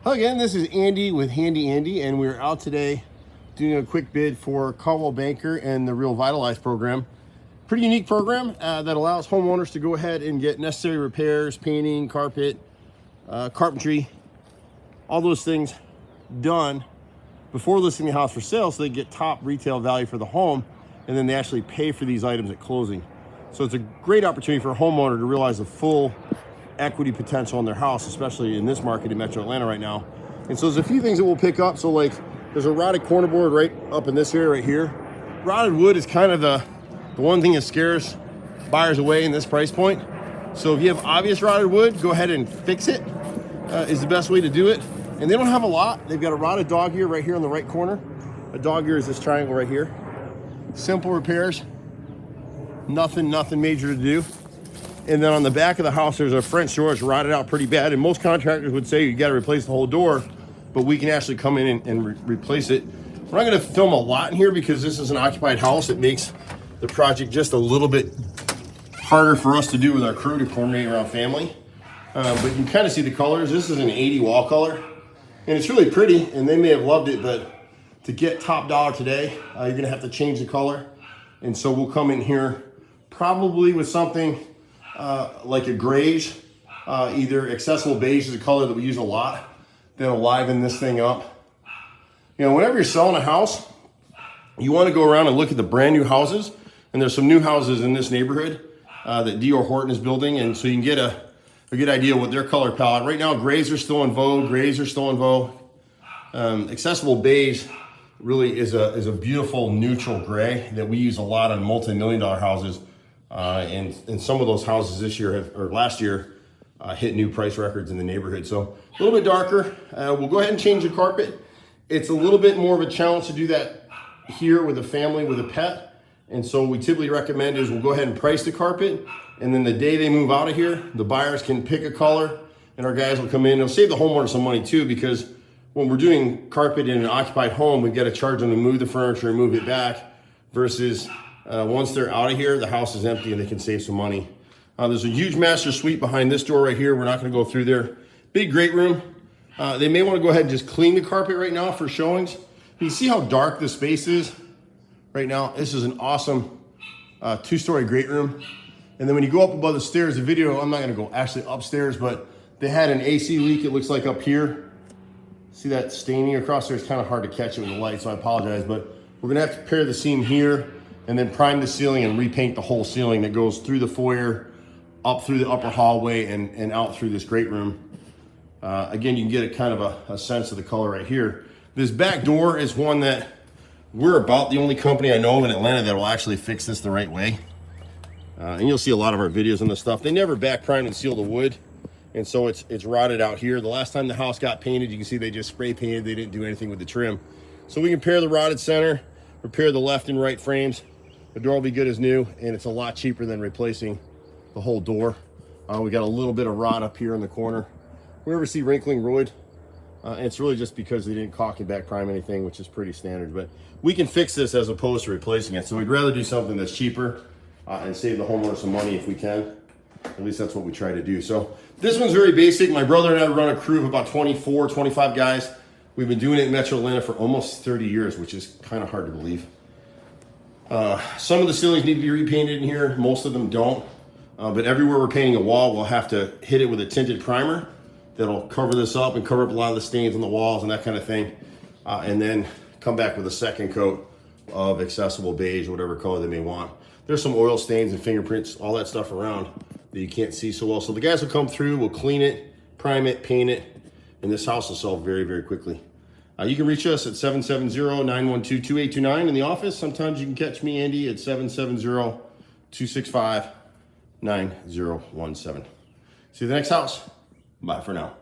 Hello again, this is Andy with Handy Andy, and we're out today doing a quick bid for Caldwell Banker and the RealVitalize program. Pretty unique program that allows homeowners to go ahead and get necessary repairs, painting, carpet, carpentry, all those things done before listing the house for sale, so they get top retail value for the home, and then they actually pay for these items at closing. So it's a great opportunity for a homeowner to realize the full equity potential in their house, especially in this market in Metro Atlanta right now. And so there's a few things that we'll pick up. So like there's a rotted corner board right up in this area right here. Rotted wood is kind of the one thing that scares buyers away in this price point. So if you have obvious rotted wood, go ahead and fix it, is the best way to do it. And they don't have a lot. They've got a rotted dog ear right here in the right corner. A dog ear is this triangle right here. Simple repairs, nothing major to do. And then on the back of the house, there's a French door. It's rotted out pretty bad. And most contractors would say you got to replace the whole door, but we can actually come in and replace it. We're not going to film a lot in here because this is an occupied house. It makes the project just a little bit harder for us to do with our crew to coordinate around family. But you can kind of see the colors. This is an 80 wall color, and it's really pretty, and they may have loved it, but to get top dollar today, you're going to have to change the color. And so we'll come in here probably with something like a grayish, either accessible beige is a color that we use a lot, that'll liven this thing up. You know, whenever you're selling a house, you want to go around and look at the brand new houses, and there's some new houses in this neighborhood that D.R. Horton is building, and so you can get a good idea of what their color palette. Right now, grays are still in vogue. Grays are still in vogue. Accessible beige really is a beautiful neutral gray that we use a lot on multi-million-dollar houses. And some of those houses this year or last year hit new price records in the neighborhood. So a little bit darker. We'll go ahead and change the carpet. It's a little bit more of a challenge to do that here with a family with a pet. And so we typically recommend is we'll go ahead and price the carpet. And then the day they move out of here, the buyers can pick a color and our guys will come in. It'll save the homeowner some money too, because when we're doing carpet in an occupied home, we've got to charge them to move the furniture and move it back versus once they're out of here, the house is empty and they can save some money. There's a huge master suite behind this door right here. We're not going to go through there. Big great room. They may want to go ahead and just clean the carpet right now for showings. You see how dark the space is right now. This is an awesome two-story great room. And then when you go up above the stairs, the video, I'm not going to go actually upstairs, but they had an AC leak, it looks like up here. See that staining across there? It's kind of hard to catch it with the light, so I apologize. But we're going to have to pair the seam here and then prime the ceiling and repaint the whole ceiling that goes through the foyer, up through the upper hallway, and out through this great room. Again, you can get a kind of a sense of the color right here. This back door is one that we're about the only company I know of in Atlanta that will actually fix this the right way. And you'll see a lot of our videos on this stuff. They never back prime and seal the wood, and so it's rotted out here. The last time the house got painted, you can see they just spray painted. They didn't do anything with the trim. So we can pair the rotted center, repair the left and right frames. The door will be good as new, and it's a lot cheaper than replacing the whole door. We got a little bit of rot up here in the corner. We ever see wrinkling roid, and it's really just because they didn't caulk and back prime anything, which is pretty standard. But we can fix this as opposed to replacing it. So we'd rather do something that's cheaper and save the homeowner some money if we can. At least that's what we try to do. So this one's very basic. My brother and I run a crew of about 24, 25 guys. We've been doing it in Metro Atlanta for almost 30 years, which is kind of hard to believe. Some of the ceilings need to be repainted in here. Most of them don't. But everywhere we're painting a wall, we'll have to hit it with a tinted primer that'll cover this up and cover up a lot of the stains on the walls and that kind of thing. And then come back with a second coat of accessible beige, whatever color they may want. There's some oil stains and fingerprints, all that stuff around that you can't see so well. So the guys will come through, we'll clean it, prime it, paint it, and this house will sell very, very quickly. You can reach us at 770-912-2829 in the office. Sometimes you can catch me, Andy, at 770-265-9017. See you at the next house. Bye for now.